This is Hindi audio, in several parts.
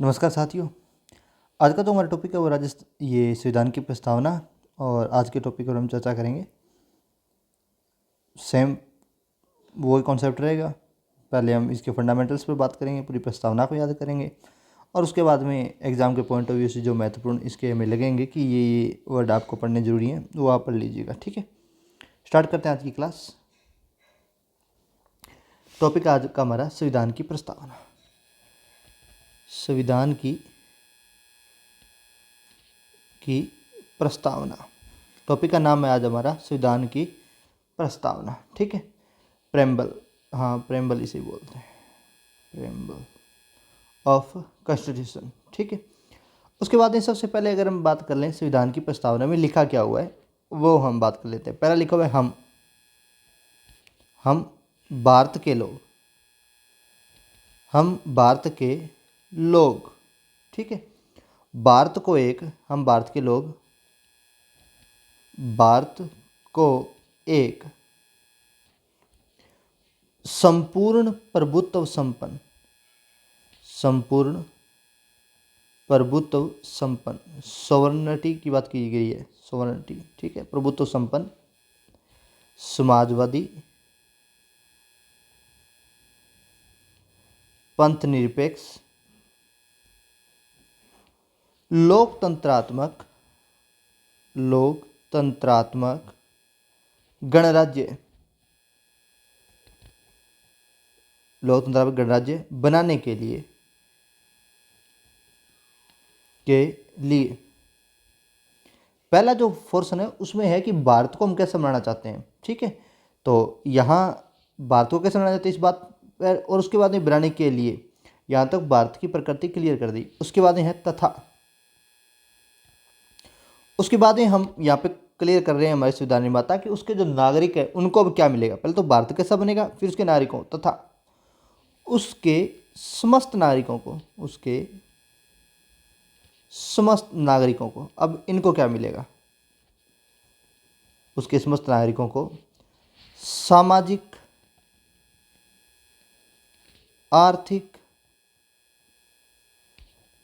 नमस्कार साथियों। आज का जो हमारा टॉपिक है वो ये संविधान की प्रस्तावना। और आज के टॉपिक पर हम चर्चा करेंगे। सेम वही कॉन्सेप्ट रहेगा। पहले हम इसके फंडामेंटल्स पर बात करेंगे, पूरी प्रस्तावना को याद करेंगे और उसके बाद में एग्ज़ाम के पॉइंट ऑफ व्यू से जो महत्वपूर्ण इसके हमें लगेंगे कि ये वर्ड आपको पढ़ने ज़रूरी हैं, वो आप पढ़ लीजिएगा। ठीक है, स्टार्ट करते हैं आज की क्लास। टॉपिक आज का हमारा संविधान की प्रस्तावना। संविधान की प्रस्तावना टॉपिक का नाम है आज हमारा संविधान की प्रस्तावना। ठीक है, प्रेम्बल, हाँ प्रेम्बल इसे बोलते हैं, प्रेम्बल ऑफ कॉन्स्टिट्यूशन। ठीक है, उसके बाद में सबसे पहले अगर हम बात कर लें संविधान की प्रस्तावना में लिखा क्या हुआ है वो हम बात कर लेते हैं। पहला लिखा हुआ है हम भारत के लोग, हम भारत के लोग। ठीक है, भारत को एक, हम भारत के लोग भारत को एक संपूर्ण प्रभुत्व संपन्न, संपूर्ण प्रभुत्व संपन्न, सॉवरेनिटी की बात की गई है, सॉवरेनिटी। ठीक है, प्रभुत्व संपन्न, समाजवादी, पंथ निरपेक्ष, लोकतंत्रात्मक, लोकतंत्रात्मक गणराज्य, लोकतंत्रात्मक गणराज्य बनाने के लिए पहला जो पोर्शन है उसमें है कि भारत को हम कैसे बनाना चाहते हैं। ठीक है, तो यहाँ भारत को कैसे बनाना चाहते हैं इस बात पर, और उसके बाद में बनाने के लिए यहाँ तक भारत की प्रकृति क्लियर कर दी। उसके बाद में है तथा, उसके बाद में हम यहाँ पे क्लियर कर रहे हैं हमारे संविधान निर्माता कि उसके जो नागरिक है उनको अब क्या मिलेगा। पहले तो भारत कैसा बनेगा, फिर उसके नागरिकों तथा उसके समस्त नागरिकों को, उसके समस्त नागरिकों को अब इनको क्या मिलेगा। उसके समस्त नागरिकों को सामाजिक, आर्थिक,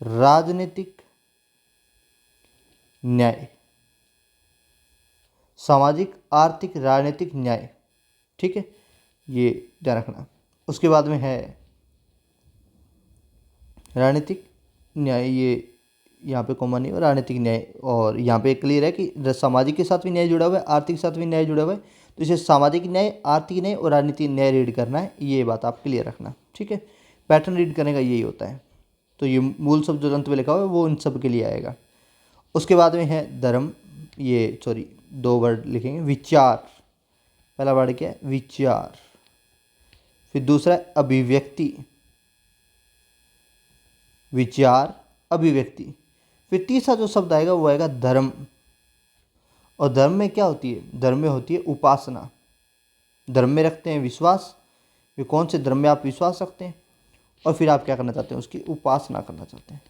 राजनीतिक न्याय, सामाजिक आर्थिक राजनीतिक न्याय। ठीक है, ये ध्यान रखना। उसके बाद में है राजनीतिक न्याय, ये यहाँ पे कॉमन नहीं है, राजनीतिक न्याय। और यहाँ पे क्लियर है कि सामाजिक के साथ भी न्याय जुड़ा हुआ है, आर्थिक के साथ भी न्याय जुड़ा हुआ है। तो इसे सामाजिक न्याय, आर्थिक न्याय और राजनीतिक न्याय रीड करना है, ये बात आप क्लियर रखना। ठीक है, पैटर्न रीड करने का यही होता है। तो ये मूल शब्द जो अंत में लिखा हुआ है वो इन सब के लिए आएगा। उसके बाद में है धर्म, ये सॉरी दो वर्ड लिखेंगे, विचार। पहला वर्ड क्या है, विचार। फिर दूसरा है अभिव्यक्ति, विचार अभिव्यक्ति। फिर तीसरा जो शब्द आएगा वो आएगा धर्म। और धर्म में क्या होती है, धर्म में होती है उपासना। धर्म में रखते हैं विश्वास, ये कौन से धर्म में आप विश्वास रखते हैं, और फिर आप क्या करना चाहते हैं, उसकी उपासना करना चाहते हैं,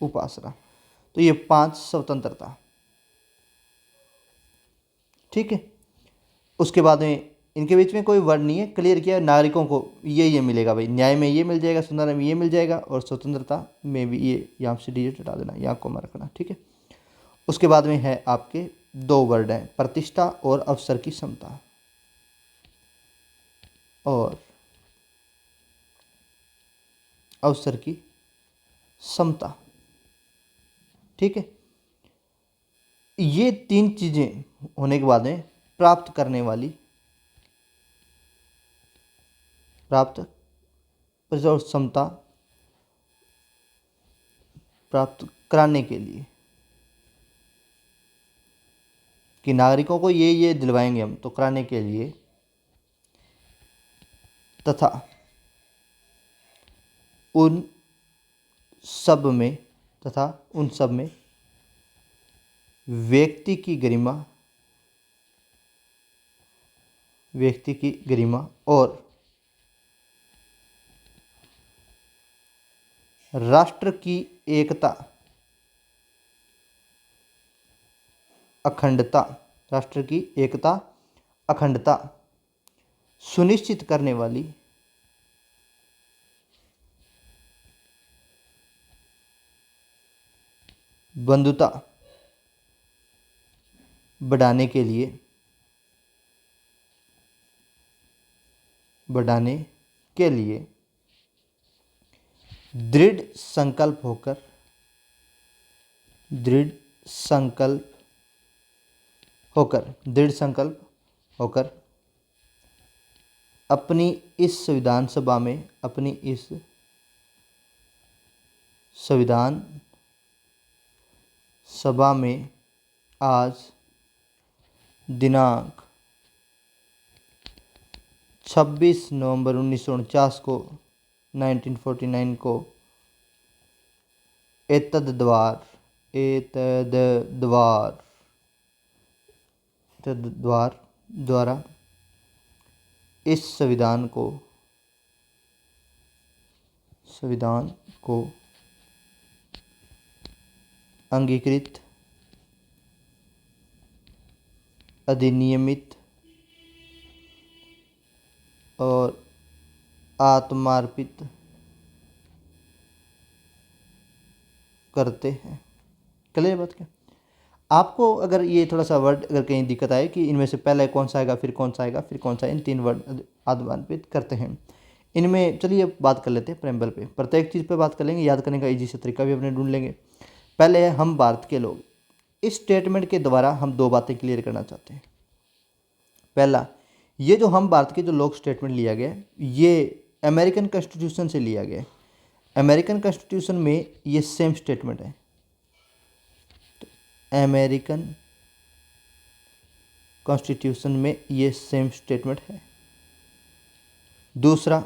उपासना। तो ये 5 स्वतंत्रता। ठीक है, उसके बाद में इनके बीच में कोई वर्ड नहीं है, क्लियर किया नागरिकों को ये मिलेगा भाई, न्याय में ये मिल जाएगा, स्वतंत्रता में ये मिल जाएगा, और स्वतंत्रता में भी ये, यहाँ से डिजिट हटा देना, यहाँ को रखना। ठीक है, उसके बाद में है आपके 2 वर्ड हैं, प्रतिष्ठा और अवसर की समता, और अवसर की समता। ठीक है, ये 3 चीजें होने के बाद में प्राप्त करने वाली, प्राप्त और समता प्राप्त कराने के लिए कि नागरिकों को ये दिलवाएंगे हम, तो कराने के लिए तथा उन सब में, तथा उन सब में व्यक्ति की गरिमा, व्यक्ति की गरिमा और राष्ट्र की एकता, अखंडता, राष्ट्र की एकता अखंडता सुनिश्चित करने वाली बंधुता बढ़ाने के लिए दृढ़ संकल्प होकर अपनी इस संविधान सभा में आज दिनांक 26 नवंबर 1949 को 1949 को द्वारा इस संविधान को अंगीकृत, अधिनियमित और आत्मार्पित करते हैं। क्लियर बात क्या? आपको अगर ये थोड़ा सा वर्ड अगर कहीं दिक्कत आए कि इनमें से पहले कौन सा आएगा, फिर कौन सा आएगा, फिर कौन सा, इन 3 वर्ड आत्मार्पित करते हैं। इनमें चलिए बात कर लेते हैं प्रेम्बल पे, प्रत्येक चीज़ पे बात कर लेंगे, याद करने का इजी सा तरीका भी अपने ढूंढ लेंगे। पहले है हम भारत के लोग। इस स्टेटमेंट के द्वारा हम 2 बातें क्लियर करना चाहते हैं। पहला, ये जो हम भारत के जो लोग स्टेटमेंट लिया गया ये अमेरिकन कॉन्स्टिट्यूशन से लिया गया है। अमेरिकन कॉन्स्टिट्यूशन में ये सेम स्टेटमेंट है, तो अमेरिकन कॉन्स्टिट्यूशन में ये सेम स्टेटमेंट है। दूसरा,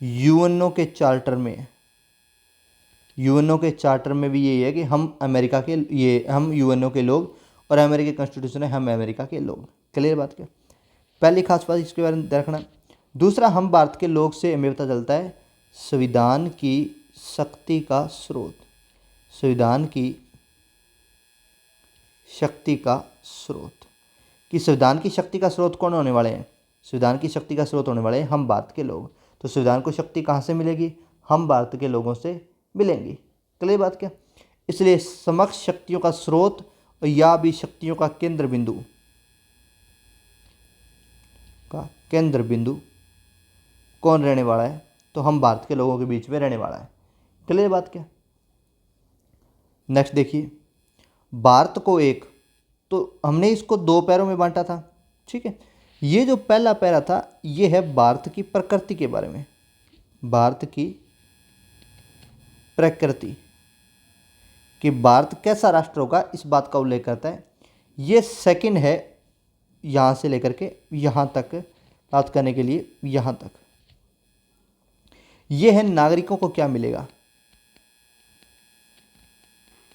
यूएनओ के चार्टर में भी यही है कि हम यूएनओ के लोग, और अमेरिकी कॉन्स्टिट्यूशन है हम अमेरिका के लोग। क्लियर बात क्या? पहली खास बात इसके बारे में रखना। दूसरा, हम भारत के लोग से हमें पता चलता है संविधान की शक्ति का स्रोत कि संविधान की शक्ति का स्रोत कौन होने वाले हैं? संविधान की शक्ति का स्रोत होने वाले हैं हम भारत के लोग। तो संविधान को शक्ति कहाँ से मिलेगी? हम भारत के लोगों से मिलेंगी। क्लियर बात क्या? इसलिए समक्ष शक्तियों का स्रोत या भी शक्तियों का केंद्र बिंदु कौन रहने वाला है? तो हम भारत के लोगों के बीच में रहने वाला है। क्लियर बात क्या? नेक्स्ट देखिए, भारत को एक, तो हमने इसको 2 पैरों में बांटा था। ठीक है, ये जो पहला पैरा था ये है भारत की प्रकृति के बारे में, भारत की प्रकृति कि भारत कैसा राष्ट्र होगा इस बात का उल्लेख करता है। ये सेकंड है, यहाँ से लेकर के यहाँ तक बात करने के लिए, यहाँ तक ये है नागरिकों को क्या मिलेगा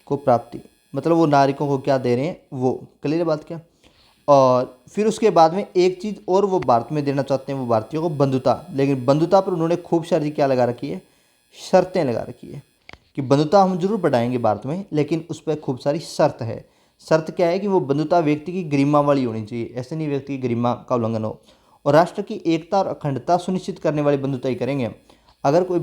को प्राप्ति, मतलब वो नागरिकों को क्या दे रहे हैं वो। क्लियर बात क्या? और फिर उसके बाद में एक चीज़ और वो भारत में देना चाहते हैं, वो भारतीयों को बंधुता। लेकिन बंधुता पर उन्होंने खूब सारी क्या लगा रखी है? शर्तें लगा रखी है कि बंधुता हम जरूर बढ़ाएंगे भारत में, लेकिन उस पर खूब सारी शर्त है। शर्त क्या है कि वो बंधुता व्यक्ति की गरिमा वाली होनी चाहिए, ऐसे नहीं व्यक्ति की गरिमा का उल्लंघन हो, और राष्ट्र की एकता और अखंडता सुनिश्चित करने वाली बंधुता ही करेंगे। अगर कोई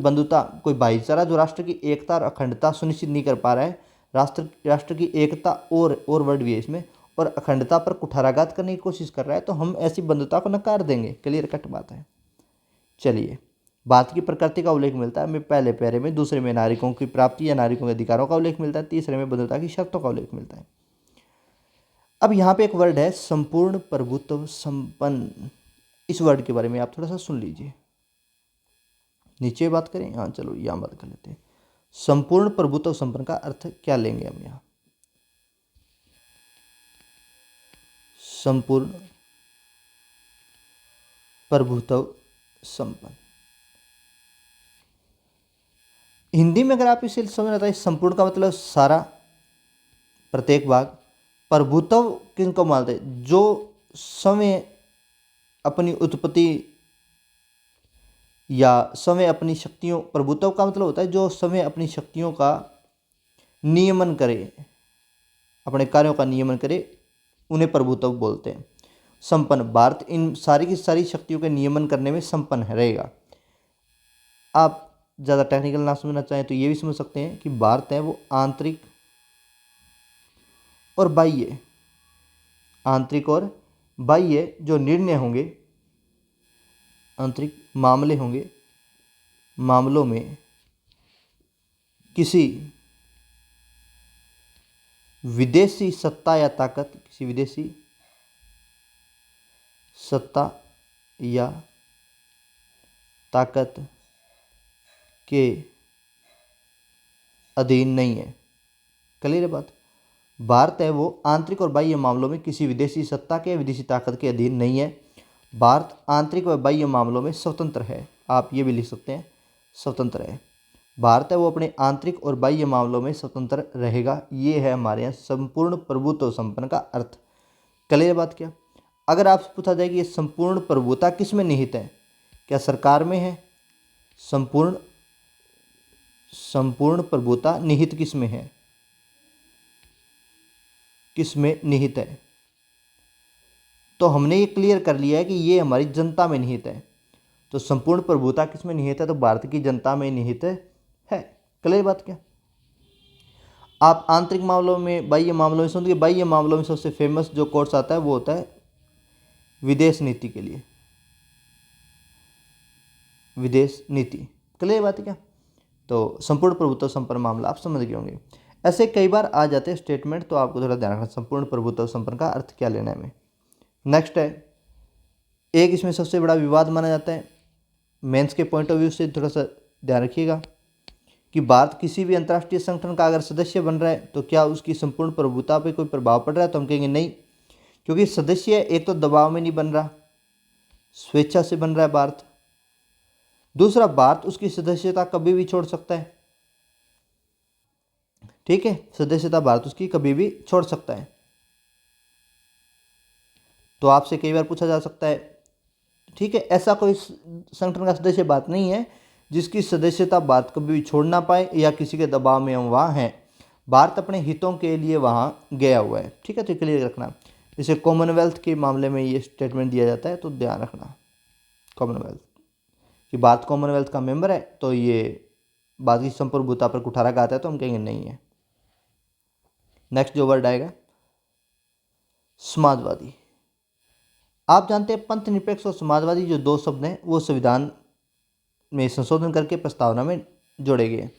भाईचारा जो राष्ट्र की एकता और अखंडता सुनिश्चित नहीं कर पा रहा है, राष्ट्र की एकता और वर्ड भी है इसमें, और अखंडता पर कुठाराघात करने की कोशिश कर रहा है, तो हम ऐसी बंधुता को नकार देंगे। क्लियर कट बात है। चलिए, भारत की प्रकृति का उल्लेख मिलता है हमें पहले पैरे में, दूसरे में नागरिकों की प्राप्ति या नागरिकों के अधिकारों का उल्लेख मिलता है, तीसरे में बंधुता की शर्तों का उल्लेख मिलता है। अब यहाँ पे एक वर्ड है संपूर्ण प्रभुत्व संपन्न। इस वर्ड के बारे में आप थोड़ा सा सुन लीजिए। नीचे बात करें, हाँ चलो यहाँ बात कर लेते हैं। संपूर्ण प्रभुत्व संपन्न का अर्थ क्या लेंगे हम यहाँ? संपूर्ण प्रभुत्व संपन्न, हिंदी में अगर आप इसे समझना चाहिए, संपूर्ण का मतलब सारा, प्रत्येक भाग। प्रभुत्व किनको मानते हैं? जो समय अपनी उत्पत्ति या समय अपनी शक्तियों, प्रभुत्व का मतलब होता है जो समय अपनी शक्तियों का नियमन करे, अपने कार्यों का नियमन करे, उन्हें प्रभुत्व बोलते हैं। संपन्न, भारत इन सारी की सारी शक्तियों के नियमन करने में संपन्न रहेगा। आप ज़्यादा टेक्निकल ना समझना चाहें तो ये भी समझ सकते हैं कि भारत है वो आंतरिक और बाह्य, आंतरिक और बाह्य जो निर्णय होंगे, आंतरिक मामले होंगे, मामलों में किसी विदेशी सत्ता या ताकत, किसी विदेशी सत्ता या ताकत के अधीन नहीं है। क्लियर है बात। भारत है वो आंतरिक और बाह्य मामलों में किसी विदेशी सत्ता के, विदेशी ताकत के अधीन नहीं है। भारत आंतरिक व बाह्य मामलों में स्वतंत्र है। आप ये भी लिख सकते हैं, स्वतंत्र है। भारत है वो अपने आंतरिक और बाह्य मामलों में स्वतंत्र रहेगा। ये है हमारे यहाँ संपूर्ण प्रभुत्व संपन्न का अर्थ। क्लियर बात। क्या अगर आपसे पूछा जाए कि ये संपूर्ण प्रभुता किस में निहित है, क्या सरकार में है? संपूर्ण प्रभुता निहित किस में है? किस में निहित है? तो हमने ये क्लियर कर लिया है कि ये हमारी जनता में निहित है। तो संपूर्ण प्रभुता किस में निहित है? तो भारत की जनता में निहित है। क्लियर बात। क्या आप आंतरिक मामलों में, बाह्य मामलों में सुनिए, बाह्य मामलों में सबसे फेमस जो कोर्स आता है वो होता है विदेश नीति के लिए, विदेश नीति। क्लियर बात है। क्या तो संपूर्ण प्रभुत्व संपन्न मामला आप समझ गए होंगे। ऐसे कई बार आ जाते हैं स्टेटमेंट, तो आपको थोड़ा ध्यान रखना संपूर्ण प्रभुत्व संपन्न का अर्थ क्या लेना है हमें। नेक्स्ट है, एक इसमें सबसे बड़ा विवाद माना जाता है मेंस के पॉइंट ऑफ व्यू से, थोड़ा सा ध्यान रखिएगा कि भारत किसी भी अंतर्राष्ट्रीय संगठन का अगर सदस्य बन रहा है तो क्या उसकी संपूर्ण प्रभुता पर कोई प्रभाव पड़ रहा है? तो हम कहेंगे नहीं, क्योंकि सदस्य एक तो दबाव में नहीं बन रहा, स्वेच्छा से बन रहा है भारत। दूसरा, भारत उसकी सदस्यता कभी भी छोड़ सकता है। ठीक है, सदस्यता भारत उसकी कभी भी छोड़ सकता है। तो आपसे कई बार पूछा जा सकता है, ठीक है, ऐसा कोई संगठन का सदस्य भारत नहीं है जिसकी सदस्यता भारत कभी भी छोड़ ना पाए या किसी के दबाव में हम वहाँ हैं। भारत अपने हितों के लिए वहाँ गया हुआ है। ठीक है, तो क्लियर रखना। जैसे कॉमनवेल्थ के मामले में ये स्टेटमेंट दिया जाता है, तो ध्यान रखना कॉमनवेल्थ कि भारत कॉमनवेल्थ का मेंबर है, तो ये भारत की संप्रभुता पर कुठारा गाता है, तो हम कहेंगे नहीं है। नेक्स्ट जो वर्ड आएगा समाजवादी। आप जानते हैं पंथ निरपेक्ष और समाजवादी जो दो शब्द हैं वो संविधान में संशोधन करके प्रस्तावना में जोड़े गए।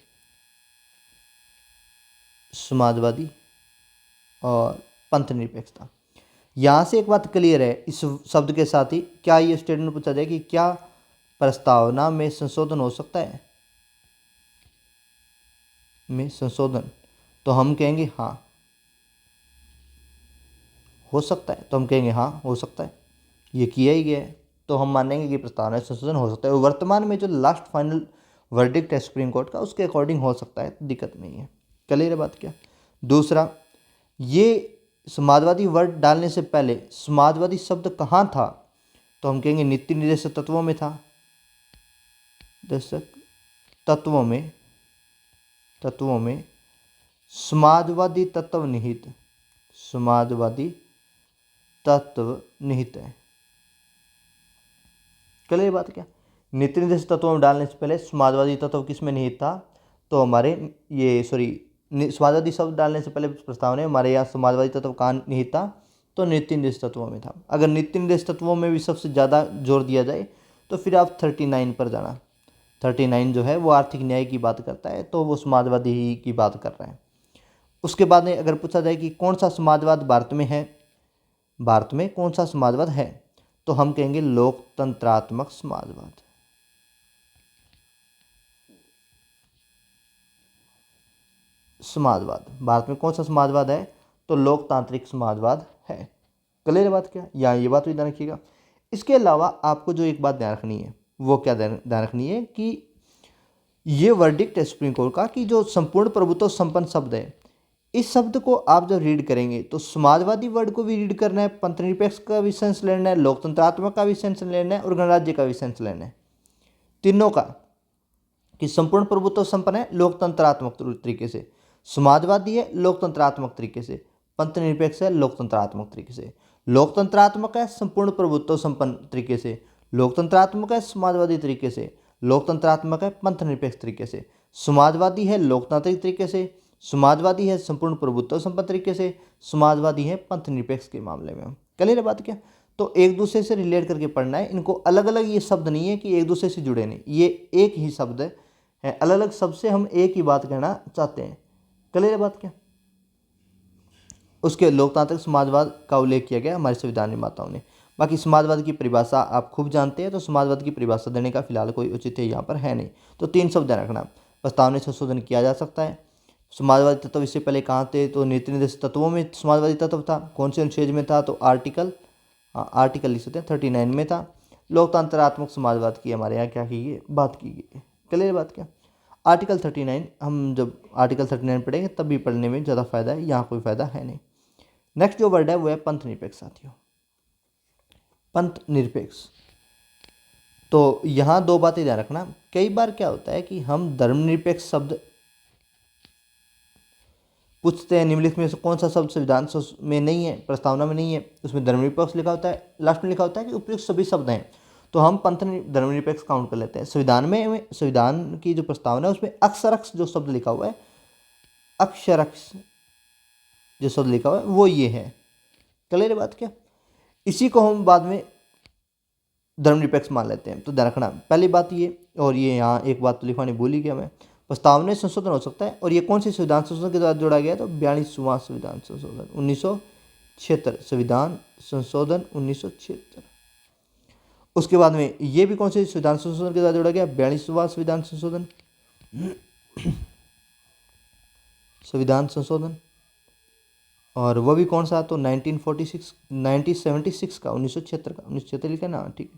समाजवादी और पंथ निरपेक्षता। यहाँ से एक बात क्लियर है इस शब्द के साथ ही, क्या ये स्टेटमेंट पूछा जाए कि क्या प्रस्तावना में संशोधन हो सकता है? में संशोधन, तो हम कहेंगे हाँ हो सकता है। तो हम कहेंगे हाँ हो सकता है, ये किया ही गया है, तो हम मानेंगे कि प्रस्तावना में संशोधन हो सकता है। और वर्तमान में जो लास्ट फाइनल वर्डिक्ट है सुप्रीम कोर्ट का, उसके अकॉर्डिंग हो सकता है, दिक्कत नहीं है। क्लियर है बात। क्या दूसरा, ये समाजवादी वर्ड डालने से पहले समाजवादी शब्द कहाँ था? तो हम कहेंगे नीति निर्देशक तत्वों में था। तत्वों में समाजवादी तत्व निहित, समाजवादी तत्व निहित है। क्लियर बात। क्या नीति निर्देशक तत्वों में डालने से पहले समाजवादी तत्व किस में निहित था? तो हमारे ये समाजवादी शब्द डालने से पहले प्रस्ताव ने हमारे यहाँ समाजवादी तत्व कहाँ निहित था? तो नीति निर्देशक तत्वों में था। अगर नीति निर्देशक तत्वों में भी सबसे ज़्यादा जोर दिया जाए तो फिर आप 39 पर जाना। 39 जो है वो आर्थिक न्याय की बात करता है, तो वो समाजवादी ही की बात कर रहा है। उसके बाद में अगर पूछा जाए कि कौन सा समाजवाद भारत में है, भारत में कौन सा समाजवाद है, तो हम कहेंगे लोकतंत्रात्मक समाजवाद। भारत में कौन सा समाजवाद है? तो लोकतांत्रिक समाजवाद है। क्लियर बात। क्या या ये बात भी ध्यान रखिएगा। इसके अलावा आपको जो एक बात ध्यान रखनी है वो क्या ध्यान रखनी है कि ये वर्डिक्ट है सुप्रीम कोर्ट का कि जो संपूर्ण प्रभुत्व संपन्न शब्द है, इस शब्द को आप जब रीड करेंगे तो समाजवादी वर्ड को भी रीड करना है, पंथ निरपेक्ष का भी सेंस लेना है, लोकतंत्रात्मक का भी सेंस लेना है और गणराज्य का भी सेंस लेना है, तीनों का। कि संपूर्ण प्रभुत्व संपन्न है लोकतंत्रात्मक तरीके से, समाजवादी है लोकतंत्रात्मक तरीके से, पंथ निरपेक्ष है लोकतंत्रात्मक तरीके से, लोकतंत्रात्मक है संपूर्ण प्रभुत्व संपन्न तरीके से, लोकतंत्रात्मक है समाजवादी तरीके से, लोकतंत्रात्मक है पंथ निरपेक्ष तरीके से, समाजवादी है लोकतांत्रिक तरीके से, समाजवादी है संपूर्ण प्रभुत्व संपन्न तरीके से, समाजवादी है पंथ निरपेक्ष के मामले में। क्लियर है बात क्या? तो एक दूसरे से रिलेट करके पढ़ना है, इनको अलग अलग ये शब्द नहीं है कि एक दूसरे से जुड़े नहीं, ये एक ही शब्द है, अलग अलग शब्द से हम एक ही बात कहना चाहते हैं। क्लियर है बात क्या? उसके लोकतांत्रिक समाजवाद का उल्लेख किया गया हमारे संविधान निर्माताओं ने। बाकी समाजवाद की परिभाषा आप खूब जानते हैं, तो समाजवाद की परिभाषा देने का फिलहाल कोई औचित्य यहाँ पर है नहीं। तो 3 शब्द ध्यान रखना, प्रस्तावना संशोधन किया जा सकता है। समाजवादी तत्व इससे पहले कहाँ थे? तो नीति निर्देश तत्वों में समाजवादी तत्व था। कौन से अनुच्छेद में था? तो आर्टिकल लिख सकते हैं 39 में था। लोकतंत्रात्मक समाजवाद की हमारे यहाँ क्या की गई? बात की गई। क्लियर बात क्या? आर्टिकल 39, हम जब आर्टिकल 39 पढ़ेंगे तब भी पढ़ने में ज़्यादा फायदा है, यहाँ कोई फायदा है नहीं। नेक्स्ट जो वर्ड है वो है पंथ निरपेक्ष साथियों, पंथ निरपेक्ष। तो यहाँ 2 बातें ध्यान रखना। कई बार क्या होता है कि हम धर्मनिरपेक्ष शब्द पूछते हैं, निम्नलिखित में से कौन सा शब्द संविधान में नहीं है, प्रस्तावना में नहीं है, उसमें धर्मनिरपेक्ष लिखा होता है, लास्ट में लिखा होता है कि उपयुक्त सभी शब्द हैं, तो हम पंथ धर्मनिरपेक्ष काउंट कर लेते हैं। संविधान की जो प्रस्तावना है उसमें अक्षरक्ष जो शब्द लिखा हुआ है, अक्षरक्ष जो शब्द लिखा हुआ है वो ये है। क्लियर बात क्या? इसी को हम बाद में धर्मनिरपेक्ष मान लेते हैं। तो ध्यान रखना पहली बात ये, और ये यहाँ एक बात तो लिखवानी भूल ही गया मैं, प्रस्तावना संशोधन हो सकता है, और ये कौन सी संविधान संशोधन के द्वारा जोड़ा गया? तो 42वां संविधान संशोधन 1976, संविधान संशोधन 1976। उसके बाद में ये भी कौन से संविधान संशोधन के द्वारा जोड़ा गया? 42वां संविधान संशोधन, संविधान संशोधन। और वो भी कौन सा? तो 1976 का, 1976 लिखा ना, ठीक है।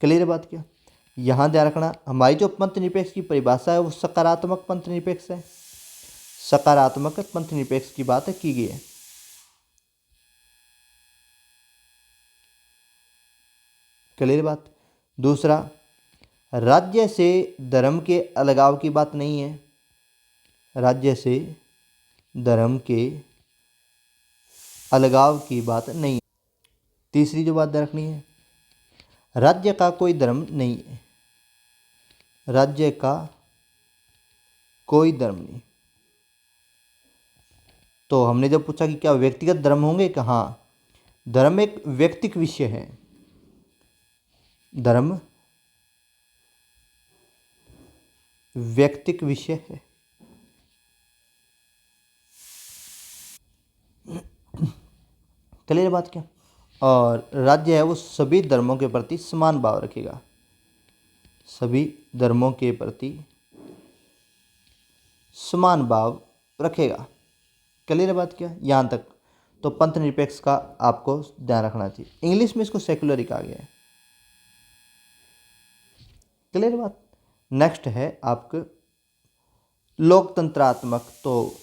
क्लियर बात क्या? यहाँ ध्यान रखना हमारी जो पंथ निरपेक्ष की परिभाषा है वो सकारात्मक पंथ निरपेक्ष है, सकारात्मक पंथ निरपेक्ष की बात की गई है। क्लियर बात? दूसरा, राज्य से धर्म के अलगाव की बात नहीं है, राज्य से धर्म के अलगाव की बात नहीं है। तीसरी जो बात ध्यान रखनी है, राज्य का कोई धर्म नहीं है, राज्य का कोई धर्म नहीं। तो हमने जब पूछा कि क्या व्यक्तिगत धर्म होंगे, कि हाँ, धर्म एक व्यक्तिक विषय है, धर्म व्यक्तिक विषय है। क्लियर बात क्या? और राज्य है वो सभी धर्मों के प्रति समान भाव रखेगा, सभी धर्मों के प्रति समान भाव रखेगा। क्लियर बात क्या? यहाँ तक तो पंथ निरपेक्ष का आपको ध्यान रखना चाहिए। इंग्लिश में इसको सेक्युलर ही कहा गया है। क्लियर बात? नेक्स्ट है आपके लोकतंत्रात्मक। तो